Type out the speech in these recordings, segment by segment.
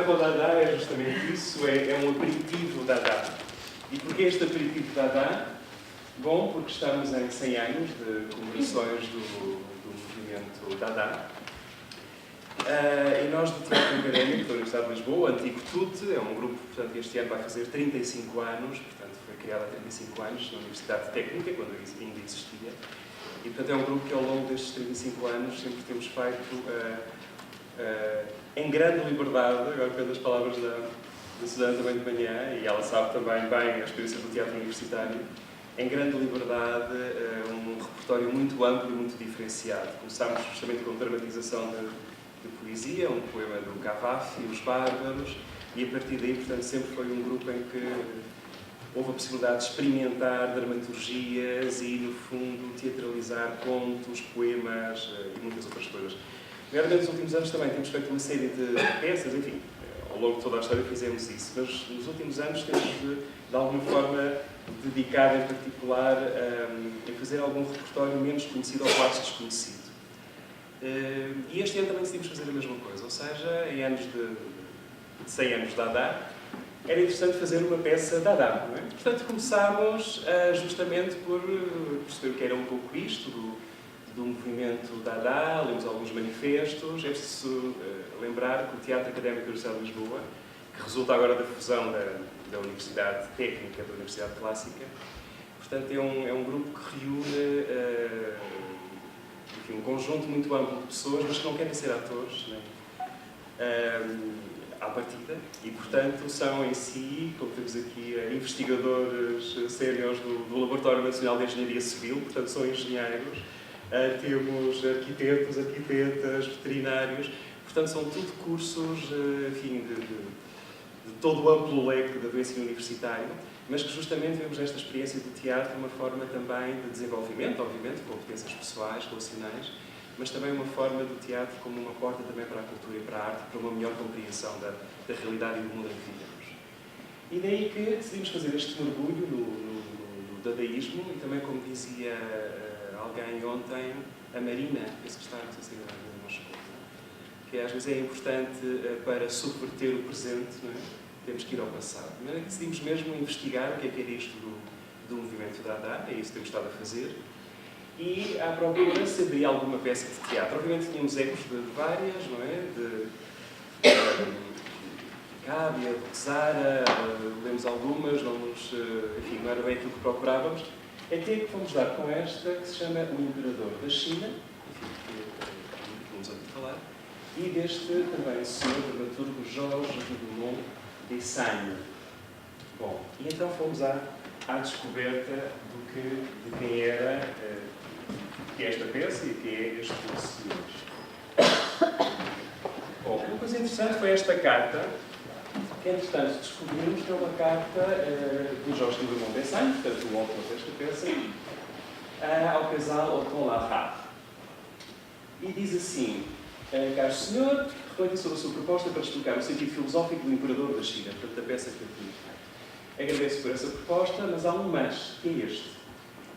apéro Dada é justamente isso, é um aperitivo Dada. E porquê este aperitivo Dada? Bom, porque estamos em 100 anos de comemorações do movimento Dada. E nós do Teatro Académico da Universidade de Lisboa, o antigo TUT, é um grupo que, portanto, este ano vai fazer 35 anos, portanto, foi criado há 35 anos na Universidade Técnica, quando ainda existia. E, portanto, é um grupo que, ao longo destes 35 anos, sempre temos feito em grande liberdade, agora pegando as palavras da Susana também de manhã, e ela sabe também bem a experiência do teatro universitário, em grande liberdade, um repertório muito amplo e muito diferenciado. Começámos justamente com dramatização de poesia, um poema do Cavafy, Os Bárbaros, e a partir daí, portanto, sempre foi um grupo em que houve a possibilidade de experimentar dramaturgias e, no fundo, teatralizar contos, poemas e muitas outras coisas. Agora, nos últimos anos também temos feito uma série de peças, enfim, ao longo de toda a história fizemos isso, mas nos últimos anos temos de alguma forma, dedicado em particular a fazer algum repertório menos conhecido ou quase desconhecido. E este ano também decidimos fazer a mesma coisa, ou seja, em anos de 100 anos de Dada, era interessante fazer uma peça Dada, não é? Portanto, começámos justamente por perceber o que era um pouco isto, do movimento Dada, lemos alguns manifestos. É preciso lembrar que o Teatro Académico da Universidade de Lisboa, que resulta agora da fusão da Universidade Técnica da Universidade Clássica, portanto, é um grupo que reúne enfim, um conjunto muito amplo de pessoas, mas que não querem ser atores, né? À partida, e, portanto, são em si, como temos aqui, investigadores séniores do Laboratório Nacional de Engenharia Civil, portanto, são engenheiros. Temos arquitetos, arquitetas, veterinários, portanto são tudo cursos, enfim, de todo o amplo leque do ensino universitário, mas que justamente vemos nesta experiência do teatro uma forma também de desenvolvimento, obviamente, de competências pessoais, relacionais, mas também uma forma do teatro como uma porta também para a cultura e para a arte, para uma melhor compreensão da realidade e do mundo em que vivemos. E daí que decidimos fazer este mergulho no dadaísmo e também, como dizia alguém ontem, a Marina, penso que está na sociedade da nossa escuta, que às vezes é importante para subverter o presente, não é? Temos que ir ao passado. Mas decidimos mesmo investigar o que era isto do movimento Dada, é isso que temos estado a fazer, e à procura se haveria alguma peça de teatro. Obviamente tínhamos ecos de várias, não é? De Cábia, de Zara, lemos algumas, enfim, não era bem aquilo que procurávamos. Até que fomos dar com esta, que se chama O Imperador da China, enfim, que vamos ouvir falar, e deste também senhor dramaturgo Jorge Dumont d'Essagne. Bom, e então fomos à descoberta de quem era que é esta peça e que é este senhor. Bom, uma coisa interessante foi esta carta, que, entretanto, descobrimos que é uma carta do Jorge Dumont d'Essagne, portanto, o autor desta peça, ao casal Othon Lara. E diz assim: caro senhor, refleti sobre a sua proposta para explicar o sentido filosófico do Imperador da China, portanto, da peça que eu tinha feito. Agradeço por essa proposta, mas há um mas, que é este.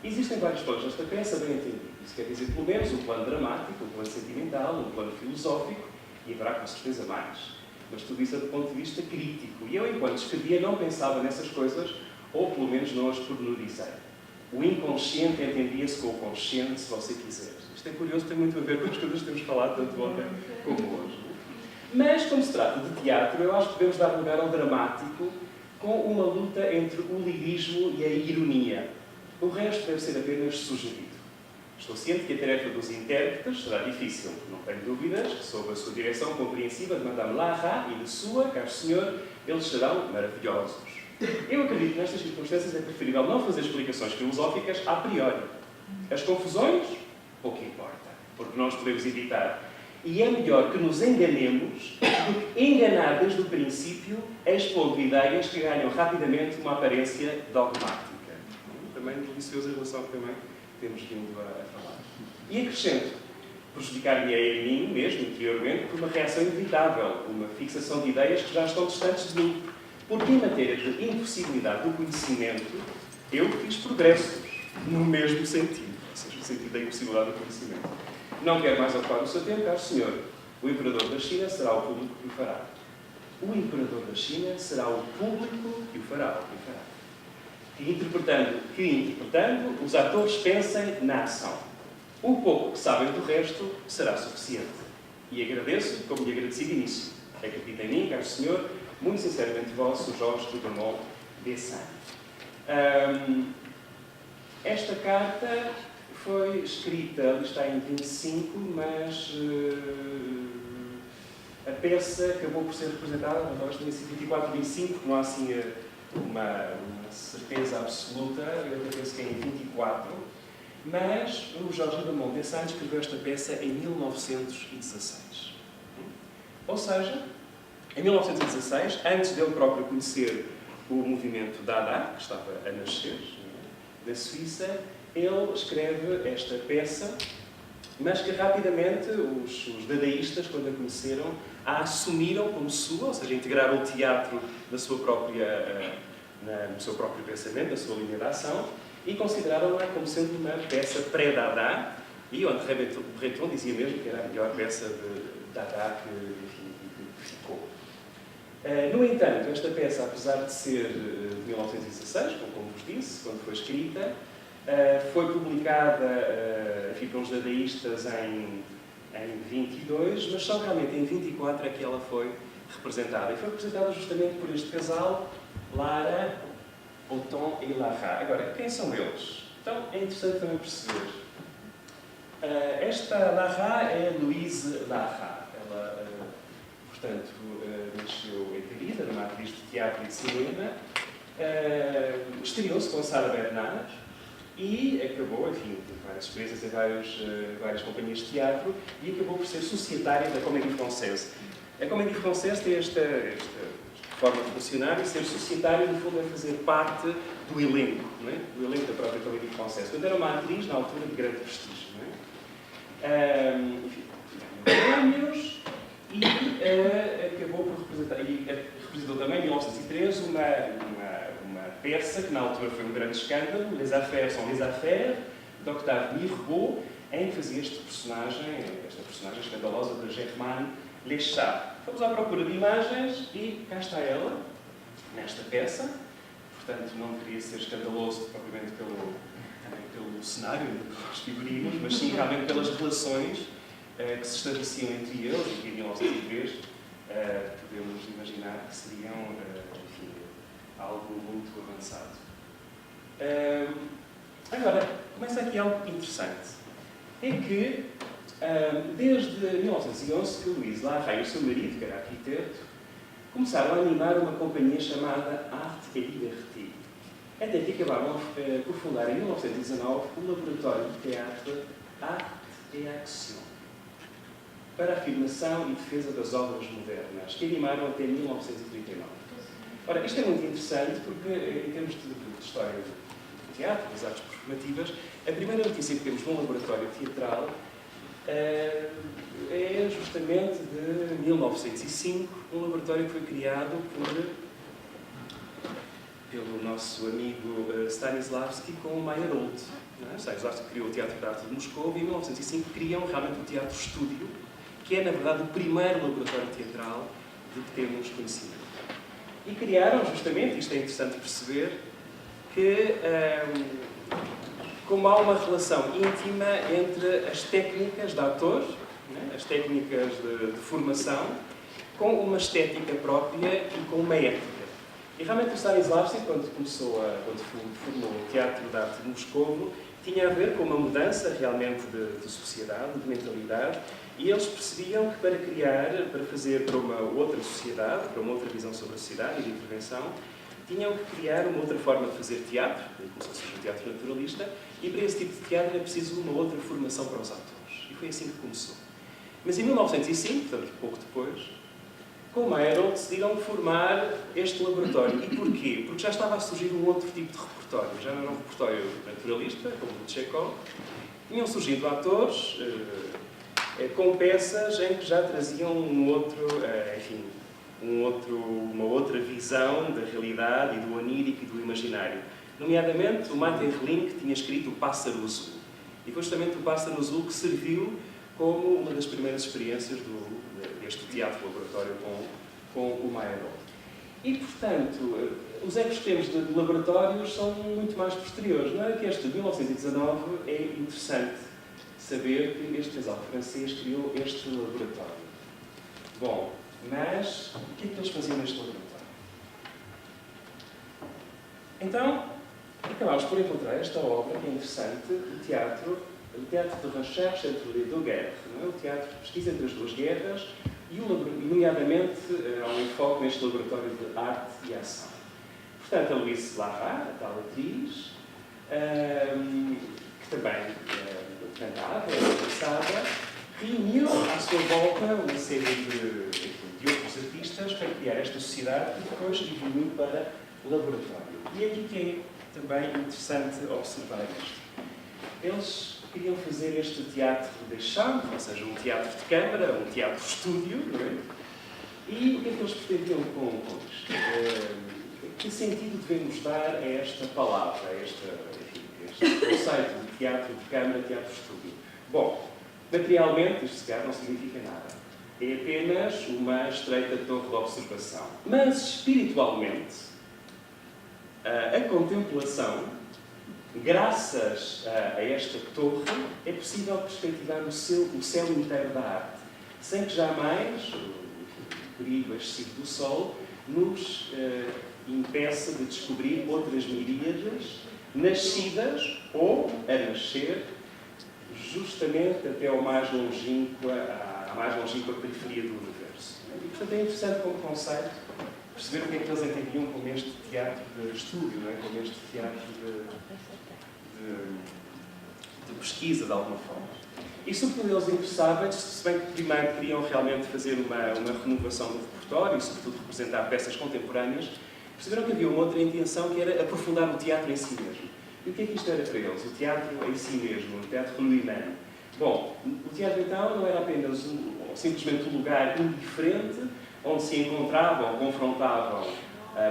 Existem vários planos nesta peça, bem entendido. Isso quer dizer, pelo menos, um plano dramático, um plano sentimental, um plano filosófico, e haverá com certeza mais. Mas tudo isso é do ponto de vista crítico. E eu, enquanto escrevia, não pensava nessas coisas, ou pelo menos não as pormenorizei. O inconsciente entendia-se com o consciente, se você quiser. Isto é curioso, tem muito a ver com as coisas que temos falado tanto ontem como hoje. Mas, como se trata de teatro, eu acho que devemos dar lugar ao dramático com uma luta entre o lirismo e a ironia. O resto deve ser apenas sugerido. Estou ciente que a tarefa dos intérpretes será difícil. Não tenho dúvidas que, sob a sua direção compreensiva de Madame Lara e de sua, caro senhor, eles serão maravilhosos. Eu acredito que nestas circunstâncias é preferível não fazer explicações filosóficas a priori. As confusões, pouco importa, porque nós podemos evitar. E é melhor que nos enganemos do que enganar desde o princípio, expondo ideias que ganham rapidamente uma aparência dogmática. Também deliciosa relação que também temos vindo a falar. E acrescento, prejudicar-me-ei a mim mesmo, interiormente, por uma reação inevitável, uma fixação de ideias que já estão distantes de mim. Porque, em matéria de impossibilidade do conhecimento, eu fiz progressos no mesmo sentido, ou seja, no sentido da impossibilidade do conhecimento. Não quero mais ocupar o seu tempo, caro senhor. O Imperador da China será o público que o fará. o imperador da China será o público que o fará. Que interpretando, os atores pensem na ação. O pouco que sabem do resto será suficiente. E agradeço, como lhe agradeci de início. Acredita em mim, caro senhor, muito sinceramente vosso, Jorge Drummond Dessalines. Esta carta foi escrita, ela está em 25, mas a peça acabou por ser representada, talvez tenha sido 24 ou 25, porque não há assim uma certeza absoluta, eu até penso que é em 24, mas o Jorge Drummond Dessalines escreveu esta peça em 1916. Ou seja, em 1916, antes dele próprio conhecer o movimento Dada, que estava a nascer na Suíça, ele escreve esta peça, mas que rapidamente os dadaístas, quando a conheceram, a assumiram como sua, ou seja, integraram o teatro no seu próprio pensamento, na sua linha de ação, e consideraram-na como sendo uma peça pré-Dada, e onde Breton dizia mesmo que era a melhor peça de Dada que ficou. No entanto, esta peça, apesar de ser de 1916, como vos disse, quando foi escrita, foi publicada pelos dadaístas em 22, mas só realmente em 24 é que ela foi representada. E foi representada justamente por este casal, Lara, Othon e Lara. Agora, quem são eles? Então, é interessante também perceber. Esta Lara é Louise Lara. Ela, portanto, nasceu em Paris, era uma atriz de teatro e de cinema. Estreou-se com Sarah Bernard e acabou, enfim, teve várias experiências em várias companhias de teatro e acabou por ser societária da Comédie Française. A Comédie Française tem esta forma de funcionar e ser societária, no fundo, é fazer parte do elenco, não é? Do elenco da própria Comédie Française. Quando era uma atriz, na altura, de grande prestígio, não é? Enfim, prêmios e acabou por representar, e representou também, em 1913, uma peça que na altura foi um grande escândalo, Les Affaires sont les Affaires, de Octave Mirbeau, em que fazia esta personagem escandalosa de Germaine Leschat. Fomos à procura de imagens e cá está ela, nesta peça. Portanto, não queria ser escandaloso propriamente pelo cenário, pelos figurinos, mas sim realmente pelas relações que se estabeleciam entre eles, e que em 1903 podemos imaginar que seriam, enfim, algo muito avançado. Agora, começa aqui algo interessante. É que, desde 1911, que o Louise Lara e o seu marido, que era arquiteto, começaram a animar uma companhia chamada Arte et Liberté. Até que acabaram por fundar, em 1919, o laboratório de teatro Arte et Action, para a afirmação e defesa das obras modernas, que animaram até 1939. Ora, isto é muito interessante porque, em termos de história do teatro, das artes performativas, a primeira notícia que temos num laboratório teatral é justamente de 1905, um laboratório que foi criado pelo nosso amigo Stanislavski com o Meyerhold. Stanislavski criou o Teatro de Arte de Moscou e em 1905 criam realmente o Teatro Estúdio, que é, na verdade, o primeiro laboratório teatral de que temos conhecimento. E criaram, justamente, isto é interessante perceber, que como há uma relação íntima entre as técnicas de ator, né, as técnicas de formação, com uma estética própria e com uma ética. E realmente o Stanislavski, quando formou o Teatro de Arte de Moscovo, tinha a ver com uma mudança realmente de sociedade, de mentalidade, e eles percebiam que para fazer para uma outra sociedade, para uma outra visão sobre a sociedade e de intervenção, tinham que criar uma outra forma de fazer teatro, como se fosse um teatro naturalista, e para esse tipo de teatro é preciso uma outra formação para os atores. E foi assim que começou. Mas em 1905, portanto, pouco depois, com o Meyerhold decidiram formar este laboratório. E porquê? Porque já estava a surgir um outro tipo de repertório. Já não era um repertório naturalista, como o de Chekhov. Tinham surgido atores com peças em que já traziam uma outra visão da realidade e do onírico e do imaginário. Nomeadamente, o Martin Rilling tinha escrito O Pássaro Azul. E foi justamente o Pássaro Azul que serviu como uma das primeiras experiências deste teatro laboratório com o Maerol. E, portanto, os ecossistemas de laboratórios são muito mais posteriores. Não é que este de 1919 é interessante saber que este casal francês criou este laboratório. Bom, mas o que é que eles faziam neste laboratório? Então, acabámos por encontrar esta obra, que é interessante, o Teatro de Recherche entre les deux guerres, não é? O teatro de pesquisa entre as duas guerras, e, nomeadamente, há um enfoque neste laboratório de arte e ação. Portanto, a Louise Lara, a tal atriz, que também cantava, dançava, reuniu à sua volta uma série de outros artistas para criar esta sociedade que depois evoluiu para o laboratório. E é aqui que é também interessante observar isto. Eles queriam fazer este teatro de chambre, ou seja, um teatro de câmara, um teatro-estúdio, não é? E o que é que eles pretendiam com isto? Que sentido devemos dar a esta palavra, a este conceito de teatro de câmara, teatro-estúdio? Bom, materialmente, isto se calhar não significa nada. É apenas uma estreita torre de observação. Mas, espiritualmente, a contemplação, graças a esta torre, é possível perspectivar o céu inteiro da arte, sem que jamais o brilho excessivo do sol nos impeça de descobrir outras miríades nascidas ou a nascer justamente até à mais longínqua periferia do universo. E, portanto, é interessante como conceito perceber o que é que eles entendiam como este teatro de estúdio, não é? Como este teatro de pesquisa, de alguma forma. E, sobretudo, eles interessavam, se bem que primeiro queriam realmente fazer uma renovação do repertório e, sobretudo, representar peças contemporâneas, perceberam que havia uma outra intenção, que era aprofundar o teatro em si mesmo. E o que é que isto era para eles? O teatro em si mesmo, o teatro luminano. Bom, o teatro, então, não era apenas simplesmente um lugar indiferente, onde se encontravam, confrontavam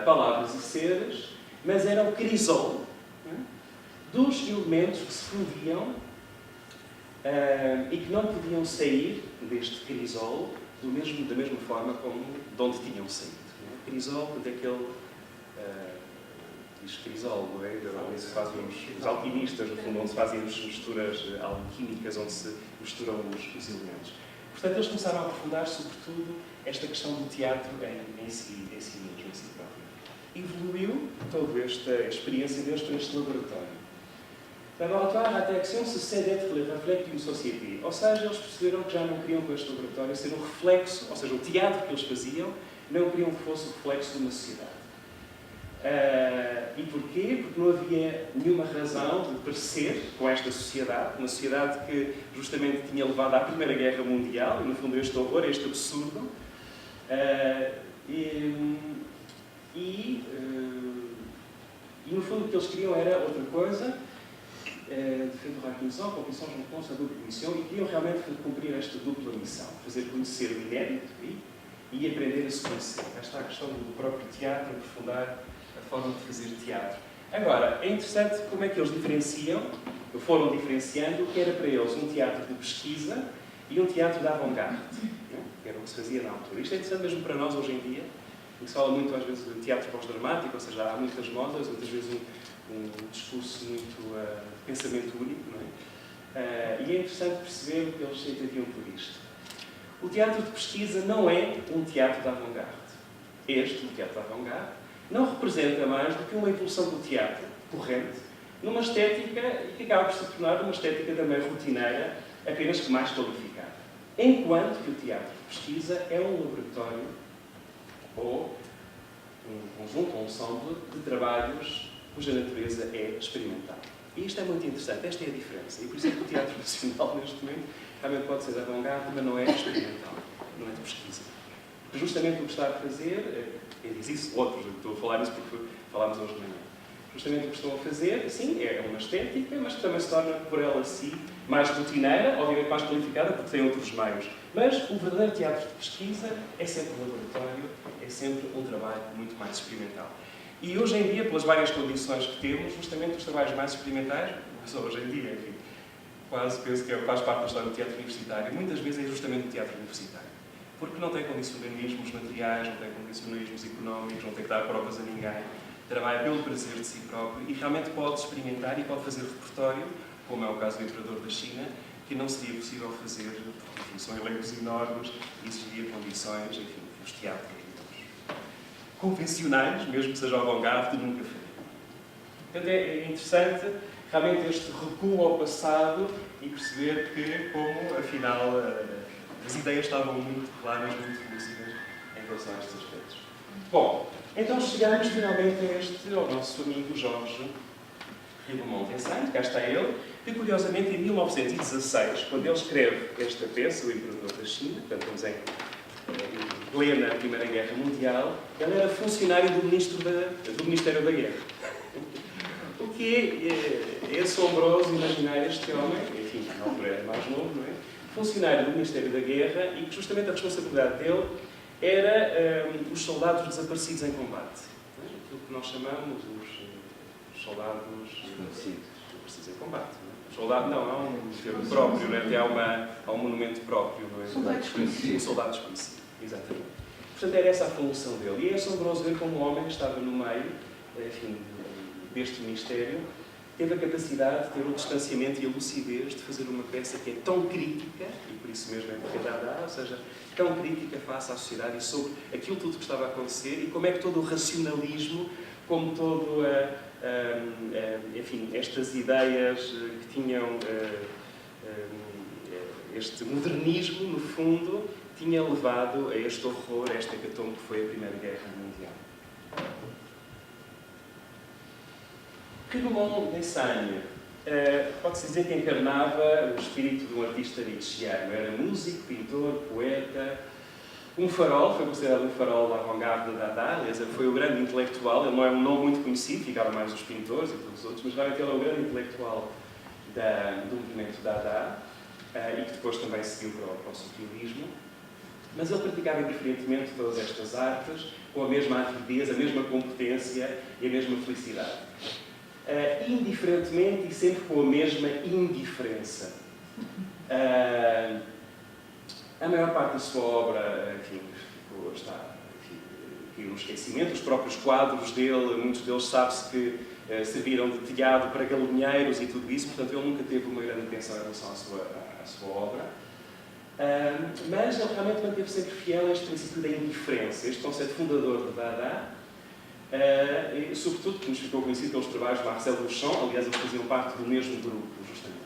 palavras e seres, mas era o crisol, dos elementos que se fundiam e que não podiam sair deste crisol da mesma forma como de onde tinham saído. O crisol daquele... diz crisol, não é? Onde se fazem os alquimistas, no fundo, onde se fazem as misturas alquímicas, onde se misturam os elementos. Portanto, eles começaram a aprofundar, sobretudo, esta questão do teatro em si mesmo, em si próprio. Evoluiu toda esta experiência deles para este laboratório. Laboratório à atraction se cede être le reflet d'une société. Ou seja, eles perceberam que já não queriam com este laboratório ser um reflexo, ou seja, o teatro que eles faziam, não queriam que fosse o reflexo de uma sociedade. E porquê? Porque não havia nenhuma razão de parecer com esta sociedade, uma sociedade que justamente tinha levado à Primeira Guerra Mundial, e no fundo este horror, este absurdo, e no fundo o que eles queriam era outra coisa, defender a comissão, a dupla missão, e queriam realmente cumprir esta dupla missão, fazer conhecer o inédito e aprender a se conhecer. Cá está a questão do próprio teatro, aprofundar a forma de fazer teatro. Agora, é interessante como é que eles foram diferenciando o que era para eles um teatro de pesquisa e um teatro de avant-garde, que era o que se fazia na altura. Isto é interessante mesmo para nós hoje em dia, em que se fala muito às vezes de teatro pós-dramático, ou seja, há muitas modas, muitas vezes um discurso muito de pensamento único, não é? E é interessante perceber o que eles entendiam por isto. O teatro de pesquisa não é um teatro de avant-garde. O teatro de avant-garde, não representa mais do que uma evolução do teatro corrente numa estética que acaba por se tornar uma estética também rotineira, apenas que mais qualificada. Enquanto que o teatro de pesquisa é um laboratório ou um conjunto, um ensemble de trabalhos cuja natureza é experimental. E isto é muito interessante, esta é a diferença. E por isso é que o teatro nacional, neste momento, realmente pode ser de avant-garde, mas não é experimental, não é de pesquisa. Porque justamente o que está a fazer, quem diz isso, outros, estou a falar isso porque falámos hoje de manhã. Justamente o que estão a fazer, sim, é uma estética, mas que também se torna, por ela si, mais rotineira, obviamente mais qualificada, porque tem outros meios. Mas o verdadeiro teatro de pesquisa é sempre um laboratório, é sempre um trabalho muito mais experimental. E hoje em dia, pelas várias condições que temos, justamente os trabalhos mais experimentais, não só hoje em dia, enfim, quase penso que faz parte da história do teatro universitário, muitas vezes é justamente o teatro universitário. porque não tem condicionalismos materiais, não tem condicionalismos económicos, não tem que dar provas a ninguém, trabalha pelo prazer de si próprio e realmente pode experimentar e pode fazer repertório, como é o caso do Imperador da China, que não seria possível fazer, porque enfim, são elencos enormes e exigiria condições, enfim, os teatros, digamos, convencionais, mesmo que seja avant-garde, nunca faria. Portanto, é interessante realmente este recuo ao passado e perceber que, como, afinal, as ideias estavam muito claras, muito lúcidas em relação a estes aspectos. Bom, então chegamos finalmente ao nosso amigo Jorge Ribamont-Enseigne, cá está ele, que curiosamente em 1916, quando ele escreve esta peça, O Imperador da China, portanto estamos em plena Primeira Guerra Mundial, ele era funcionário do Ministério da Guerra. O que é assombroso imaginar este homem, enfim, na altura era mais novo, não é? Funcionário do Ministério da Guerra e que justamente a responsabilidade dele era os soldados desaparecidos em combate. Aquilo que nós chamamos os soldados desaparecidos em combate. Soldado, não, há um termo próprio, né? Até há um monumento próprio. Não é? Soldado desconhecido. Um soldado desconhecido, exatamente. Portanto, era essa a função dele. E é assombroso ver como um homem que estava no meio, enfim, deste Ministério, teve a capacidade de ter o distanciamento e a lucidez de fazer uma peça que é tão crítica, e por isso mesmo é porque ou seja, tão crítica face à sociedade e sobre aquilo tudo que estava a acontecer e como é que todo o racionalismo, como todo, enfim, estas ideias que tinham este modernismo, no fundo, tinha levado a este horror, a esta hecatombe que foi a Primeira Guerra Mundial. Ribamont-Enseigne pode-se dizer que encarnava o espírito de um artista nietzscheano. Era músico, pintor, poeta, um farol, foi considerado um farol da avant-garde da Dada. Aliás, ele foi o grande intelectual, ele não é um nome muito conhecido, ficaram mais os pintores e todos os outros, mas realmente ele é o grande intelectual do movimento Dada e que depois também seguiu para o surrealismo. Mas ele praticava indiferentemente todas estas artes com a mesma avidez, a mesma competência e a mesma felicidade. Indiferentemente e sempre com a mesma indiferença. A maior parte da sua obra, enfim, caiu no esquecimento. Os próprios quadros dele, muitos deles sabe-se que serviram de telhado para galinheiros e tudo isso, portanto ele nunca teve uma grande atenção em relação à sua obra. Mas ele realmente manteve sempre fiel a este princípio da indiferença, este conceito fundador de Dada, e, sobretudo, que nos ficou conhecido pelos trabalhos de Marcel Duchamp. Aliás, eles faziam parte do mesmo grupo, justamente.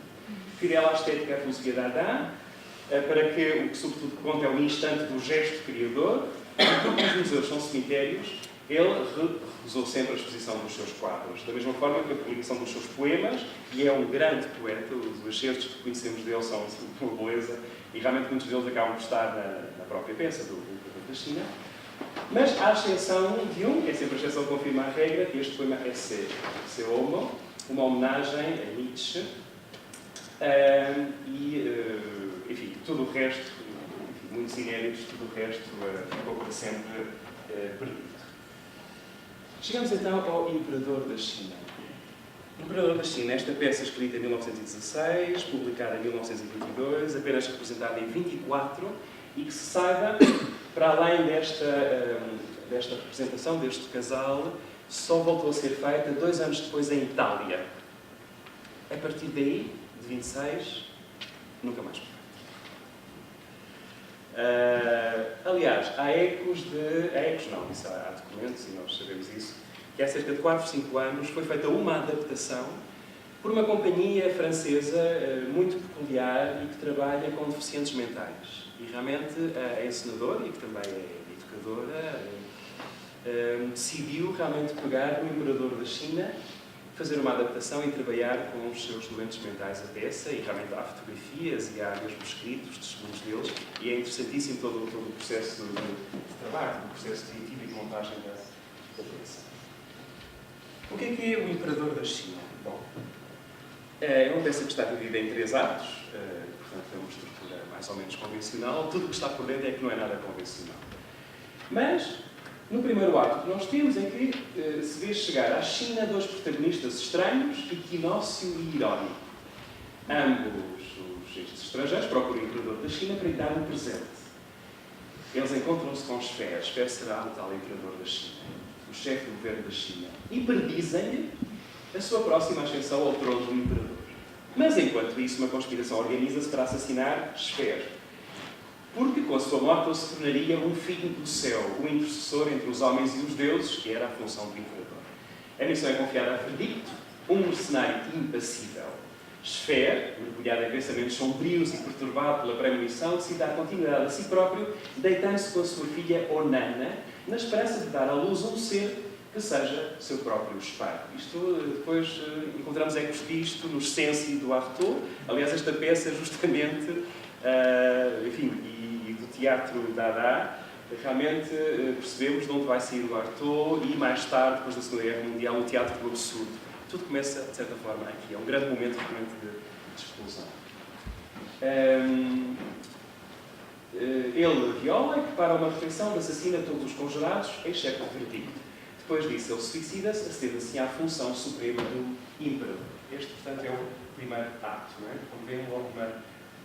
Fidel à estética, à filosofia Dada, para que o que, sobretudo, conta é o instante do gesto criador. Como os museus são cemitérios, ele recusou sempre a exposição dos seus quadros, da mesma forma que a publicação dos seus poemas, e é um grande poeta, os excertos que conhecemos dele são uma beleza, e realmente muitos deles acabam por estar na própria peça do Imperador da China. Mas, à exceção de um, é sempre a exceção que confirma a regra, que este poema é Se Homo, uma homenagem a Nietzsche, enfim, tudo o resto, enfim, muitos inéditos, tudo o resto ficou para sempre perdido. Chegamos então ao Imperador da China. O Imperador da China, esta peça escrita em 1916, publicada em 1922, apenas representada em 24, e que se saiba, para além desta representação, deste casal, só voltou a ser feita 2 anos depois em Itália. A partir daí, de 26, nunca mais foi feita. Aliás, há ecos não, isso há documentos e nós sabemos isso, que há cerca de 4 ou 5 anos foi feita uma adaptação por uma companhia francesa muito peculiar e que trabalha com deficientes mentais. E realmente a encenadora, e que também é educadora, decidiu realmente pegar o Imperador da China, fazer uma adaptação e trabalhar com os seus doentes mentais a peça, e realmente há fotografias e há mesmo escritos, testemunhos deles, e é interessantíssimo todo o processo de trabalho, o processo criativo e de montagem da peça. O que é o Imperador da China? Bom, é uma peça que está dividida em 3 atos, portanto é uma estrutura mais ou menos convencional. Tudo o que está por dentro é que não é nada convencional. Mas, no primeiro ato que nós temos é que se vê chegar à China 2 protagonistas estranhos, equinócio e irónico. Ambos estes estrangeiros procuram o Imperador da China para lhe dar um presente. eles encontram-se com Esfera. Esfera será o tal imperador da China, o chefe do governo da China, e predizem-lhe a sua próxima ascensão ao trono do imperador. Mas, enquanto isso, uma conspiração organiza-se para assassinar Esfera, porque com a sua morte ele se tornaria um filho do céu, o intercessor entre os homens e os deuses, que era a função do imperador. A missão é confiada a Verdicto, um mercenário impassível. Esfera, mergulhado em pensamentos sombrios e perturbado pela premonição, decide dar continuidade a si próprio, deitando-se com a sua filha Onana, na esperança de dar à luz um ser que seja seu próprio espelho. Isto, depois, encontramos ecos disto no Sensi do Artaud. Aliás, esta peça, justamente, e do teatro Dada, realmente percebemos de onde vai sair o Artaud e, mais tarde, depois da Segunda Guerra Mundial, o teatro do absurdo. Tudo começa, de certa forma, aqui. É um grande momento, realmente, de explosão. Ele viola e prepara uma refeição de assassina todos os conjurados, exceto o Verdicto. Depois disso, ele suicida-se, acede assim à função suprema do imperador. Este, portanto, é o primeiro ato, não é? Como vemos, logo uma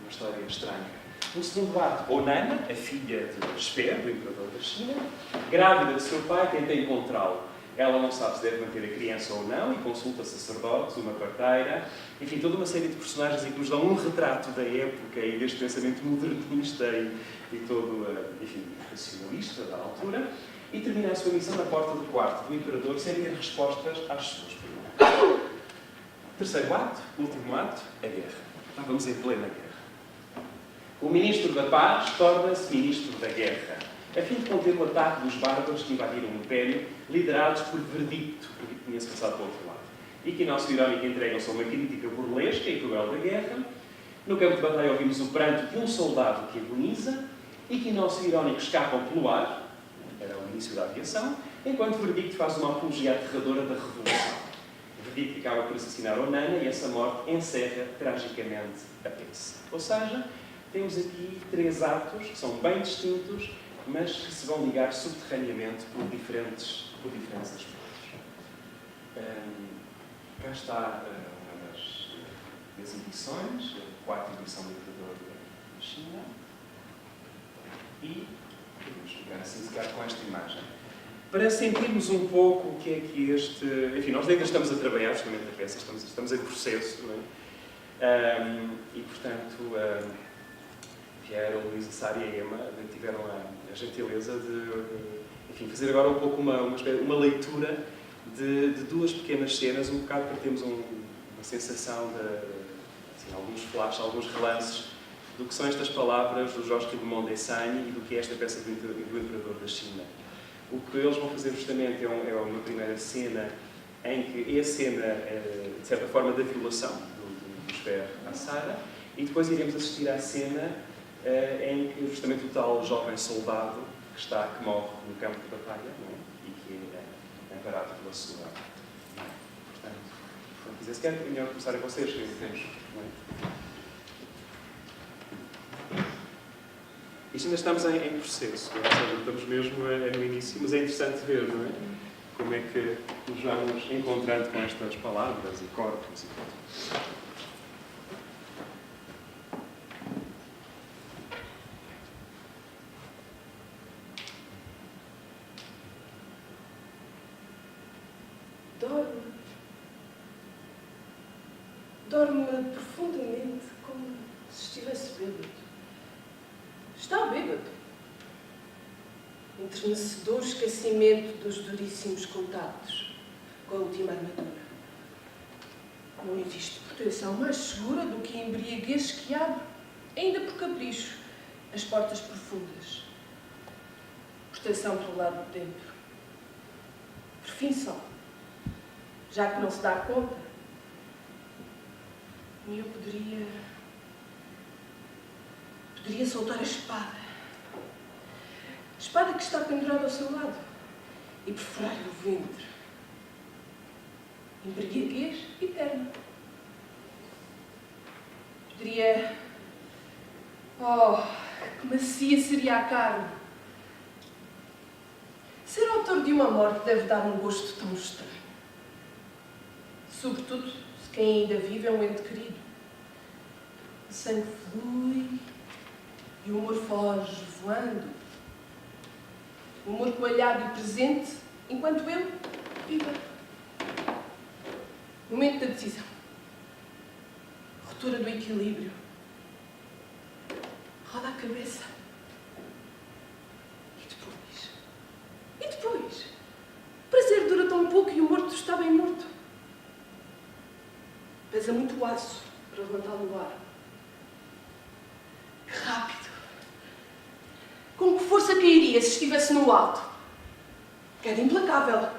história estranha. No segundo ato, Onana, a filha de Esfera, do imperador da China, grávida de seu pai, tenta encontrá-lo. Ela não sabe se deve manter a criança ou não e consulta sacerdotes, uma parteira, enfim, toda uma série de personagens que nos dão um retrato da época e deste pensamento modernista e todo, enfim, racionalista da altura, e termina a sua missão na porta do quarto do imperador sem ter respostas às suas perguntas. Terceiro ato, último ato, a guerra. Estávamos em plena guerra. O ministro da paz torna-se ministro da guerra, a fim de conter o ataque dos bárbaros que invadiram o Império, liderados por Verdicto, porque tinha-se passado para o outro lado. E que Inácio Irónico entregam-se a uma crítica burlesca e cruel da guerra. No campo de batalha ouvimos o pranto de um soldado que agoniza, e que Inácio Irónico escapam pelo ar, era o início da aviação, enquanto Verdicto faz uma apologia aterradora da revolução. Verdicto acaba por assassinar Onana e essa morte encerra tragicamente a peça. Ou seja, temos aqui três atos que são bem distintos, mas que se vão ligar subterraneamente por diferentes aspectos. Cá está uma das edições, a quarta edição do Imperador da China, e vamos ficar assim, se calhar, com esta imagem. Para sentirmos um pouco o que é que este... Enfim, nós ainda estamos a trabalhar justamente a peça, estamos em processo, não é? E, portanto, Vieira, Luísa, Sária e Emma tiveram a gentileza de enfim, fazer agora um pouco uma leitura de duas pequenas cenas, um bocado para termos uma sensação de assim, alguns flashes, alguns relances do que são estas palavras do Jorge Quiberon d'Essagne e do que é esta peça do Imperador da China. O que eles vão fazer justamente é uma primeira cena em que é a cena, de certa forma, da violação do Esfera à Sara, e depois iremos assistir à cena em que justamente o tal jovem soldado que morre no campo de batalha, não é? E que é amparado pela sua mãe. Portanto, quando quiser, se quer, é melhor começar a vocês, que temos, não é? Isto ainda estamos em processo, não é? Ou seja, estamos mesmo no início, mas é interessante ver, não é? Como é que nos vamos encontrando com estas palavras e corpos e tudo. Dorme profundamente, como se estivesse bêbado. Está bêbado. Enternecedor esquecimento dos duríssimos contactos com a última armadura. Não existe proteção mais segura do que a embriaguez que abre, ainda por capricho, as portas profundas. Proteção pelo lado de dentro. Por fim só, já que não se dá conta, e eu poderia soltar a espada. A espada que está pendurada ao seu lado e perfurar-lhe o ventre. Embriaguez eterna. Poderia... Oh, que macia seria a carne. Ser autor de uma morte deve dar um gosto tão estranho. Sobretudo se quem ainda vive é um ente querido. O sangue flui e o humor foge voando, humor coalhado e presente, enquanto eu, viva. Momento da decisão. Ruptura do equilíbrio. Roda a cabeça. E depois? E depois? O prazer dura tão pouco e o morto está bem morto. Pesa muito o aço para levantá-lo no ar. Que rápido! Com que força cairia se estivesse no alto? Queda implacável.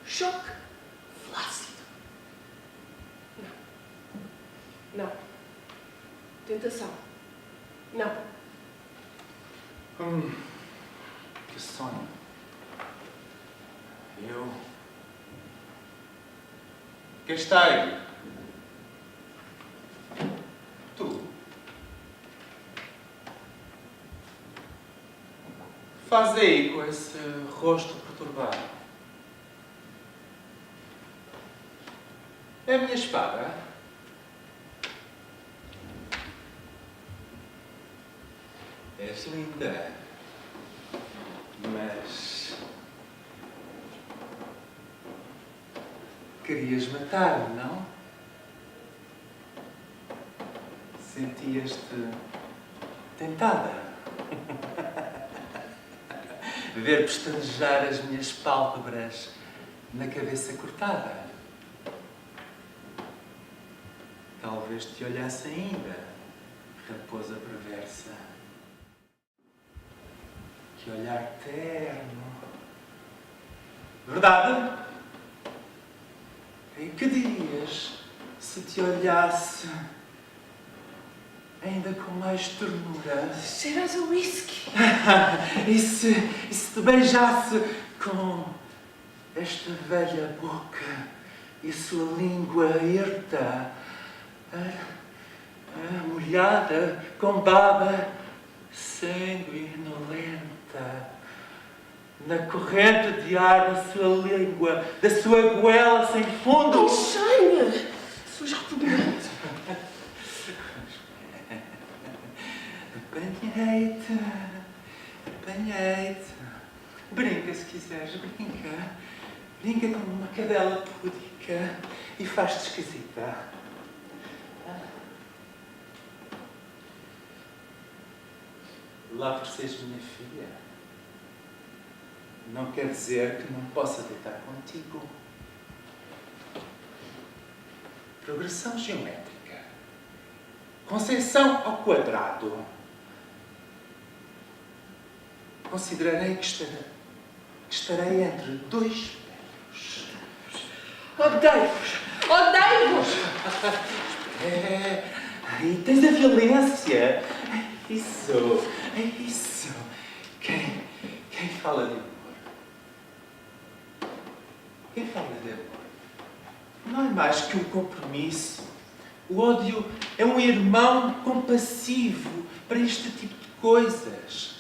Choque flácido. Não. Não. Tentação. Não. Que sonho. Eu... Quem está aí? Tu. Faz aí com esse rosto perturbado. É a minha espada? És linda. Mas... querias matar-me, não? Sentias-te tentada. Ver pestanejar as minhas pálpebras na cabeça cortada. Talvez te olhasse ainda, raposa perversa. Que olhar terno. Verdade? E que dirias se te olhasse ainda com mais ternura? Cheiras a whisky. E se te beijasse com esta velha boca e sua língua hirta, molhada com baba sanguinolenta, na corrente de ar da sua língua, da sua goela sem fundo. Enxanha! Suja repugnante. Apanhei-te, apanhei-te. Brinca se quiseres, brinca. Brinca como uma cadela púdica e faz-te esquisita. Lá por seres minha filha, não quer dizer que não possa deitar contigo. Progressão geométrica. Conceição ao quadrado. Considerarei que estarei entre dois pelos. Odeio-vos! Odeio-vos! E tens a violência. Isso. Quem fala de amor? Quem fala de amor? Não é mais que um compromisso. O ódio é um irmão compassivo para este tipo de coisas.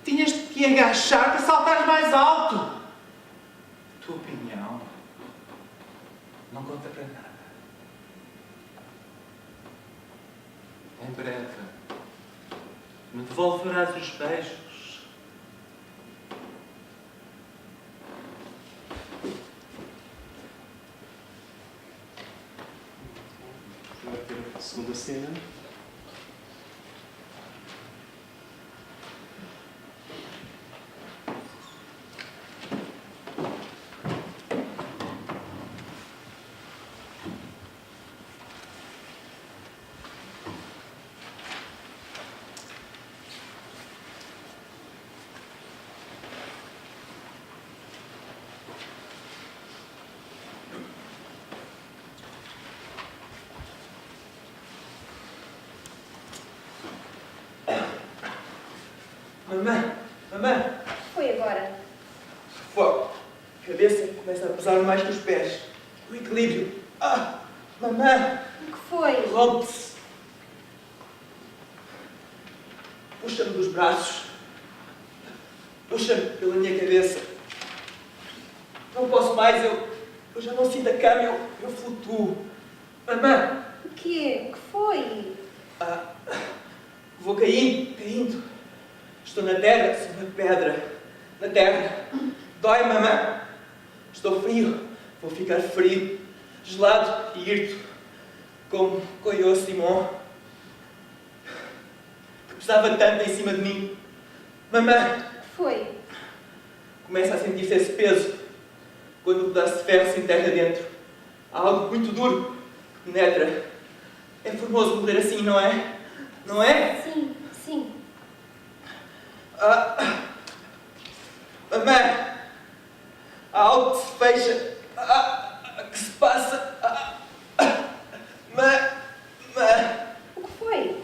Tinhas de te agachar para saltar mais alto. A tua opinião não conta para nada. Em breve, me devolverás os beijos. Vai ter a segunda cena. Mamãe, Foi agora. fogo. A cabeça começa a pesar mais que os pés. O equilíbrio. Mamãe, O que foi? rompe-se. Puxa-me dos braços. Puxa-me pela minha cabeça. Não posso mais, eu já não sinto a cama, eu flutuo. Mamãe, O quê? O que foi? vou caindo. Estou na terra, sou uma pedra. na terra. Dói, mamã. Estou frio. Vou ficar frio, gelado e hirto, como Coyo Simon, que pesava tanto em cima de mim. Mamã. Que foi? Começa a sentir-se esse peso quando o pedaço de ferro se enterra dentro. Há algo muito duro que penetra. É formoso morrer assim, não é? Não é? Sim, sim. Mamã, há algo que se fecha, que se passa. O que foi?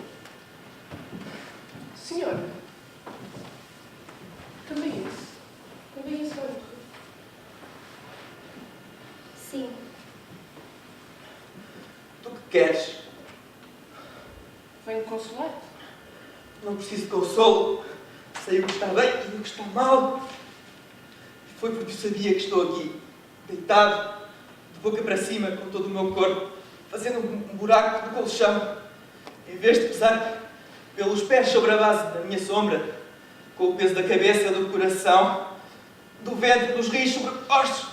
Senhora, também isso. Também isso vai morrer. Sim. Tu que queres? Venho consolar-te. Não preciso de consolo. Sei o que está bem e o que está mal. Foi porque sabia que estou aqui, deitado, de boca para cima, com todo o meu corpo, fazendo um buraco no colchão, em vez de pesar pelos pés sobre a base da minha sombra, com o peso da cabeça, do coração, do ventre, dos rios sobre os ossos.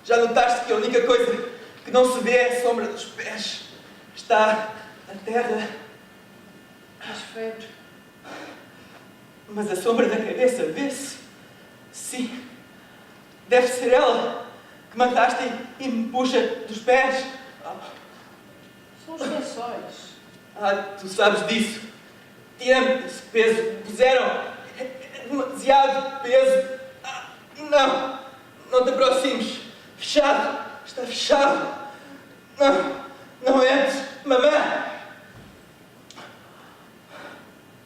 Já notaste que a única coisa que não se vê é a sombra dos pés? Está a terra. Tens febre. Mas a sombra da cabeça vê-se. Sim. Deve ser ela que me arrasta e me puxa dos pés. São os lençóis. Tu sabes disso. Tira-me esse peso. Puseram. É demasiado peso. Não. Não te aproximes. Fechado. Está fechado. Não entres. Mamã.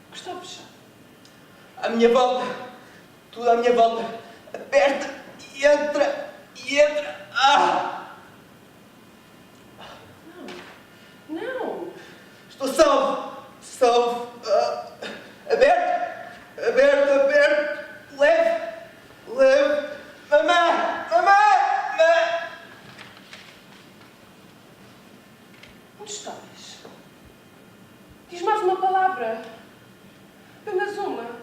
O que está fechado? À minha volta. Tudo à minha volta. Aperta e entra. E entra. Não. Estou salvo. Salvo. Aberto. Aberto, aberto. Leve. Leve. Mamã. Mamã. Onde estás? Diz mais uma palavra. Apenas uma.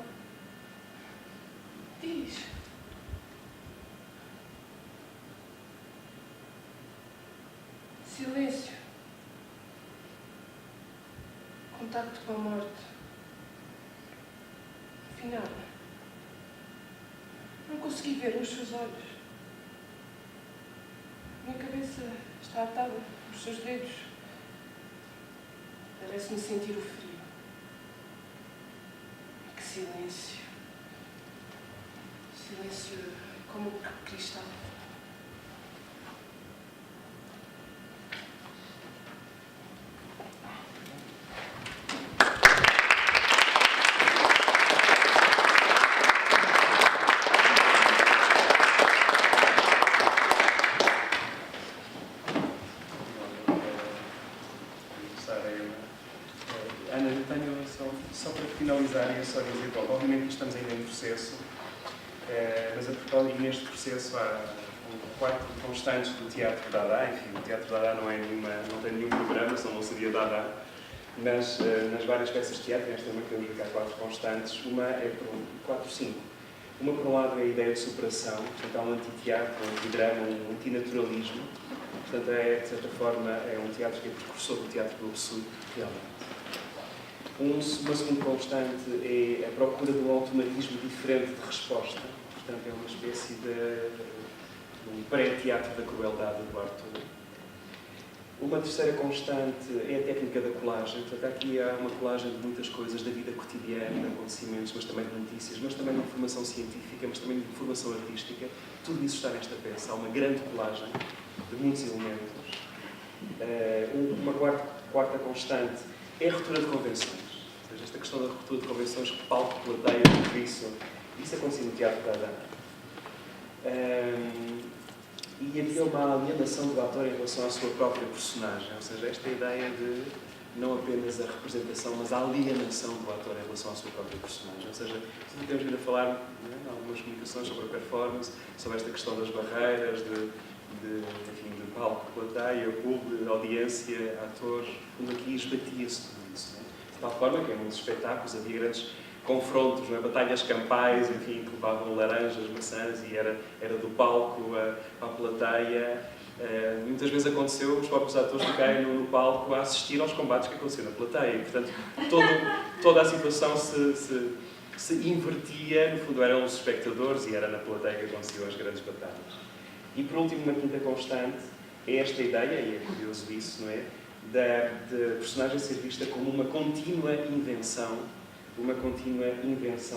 Diz. Silêncio. Contacto com a morte. Afinal, não consegui ver nos seus olhos. Minha cabeça está atada nos seus dedos. Parece-me sentir o frio. Que silêncio. Silêncio como cristal. Ana, eu tenho só para finalizar, ia só dizer, bom, obviamente estamos ainda em processo, mas a propósito, neste processo há quatro constantes do teatro Dada. Enfim, o teatro Dada não tem nenhum programa, senão não seria Dada, mas nas várias peças de teatro, nesta também temos cá quatro constantes. Uma é quatro, cinco. Uma, por um lado, é a ideia de superação, portanto há um antiteatro, um antidrama, um antinaturalismo. Portanto, de certa forma, é um teatro que é precursor do teatro do absurdo, realmente. Uma segunda constante é a procura de um automatismo diferente de resposta. Portanto, é uma espécie de um pré-teatro da crueldade do Arthur. Uma terceira constante é a técnica da colagem. Portanto, aqui há uma colagem de muitas coisas da vida cotidiana, de acontecimentos, mas também de notícias, mas também de informação científica, mas também de informação artística. Tudo isso está nesta peça. Há uma grande colagem de muitos elementos. Uma quarta constante é a ruptura de convenções. Ou seja, esta questão da ruptura de convenções, que palco, plateia, tudo isso acontece no teatro da Dada. E havia uma alienação do ator em relação à sua própria personagem. Ou seja, esta ideia de não apenas a representação, mas a alienação do ator em relação à sua própria personagem. Ou seja, temos vindo a falar em algumas comunicações sobre a performance, sobre esta questão das barreiras, enfim, de palco, plateia, público, audiência, ator. Aqui esbatia-se tudo isso. De tal forma que em muitos espetáculos havia grandes confrontos, não é? Batalhas campais, enfim, que levavam laranjas, maçãs e era do palco à plateia. Muitas vezes aconteceu os próprios atores ficarem no palco a assistir aos combates que aconteciam na plateia. E, portanto, toda a situação se invertia, no fundo eram os espectadores e era na plateia que aconteciam as grandes batalhas. E por último, uma quinta constante é esta ideia, e é curioso isso, não é? Da personagem ser vista como uma contínua invenção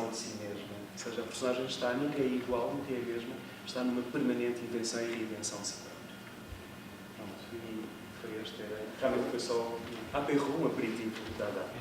de si mesma. Ou seja, a personagem nunca é igual, nunca é a mesma, está numa permanente invenção e reinvenção de si própria. Pronto, e foi realmente foi só um aperitivo da data.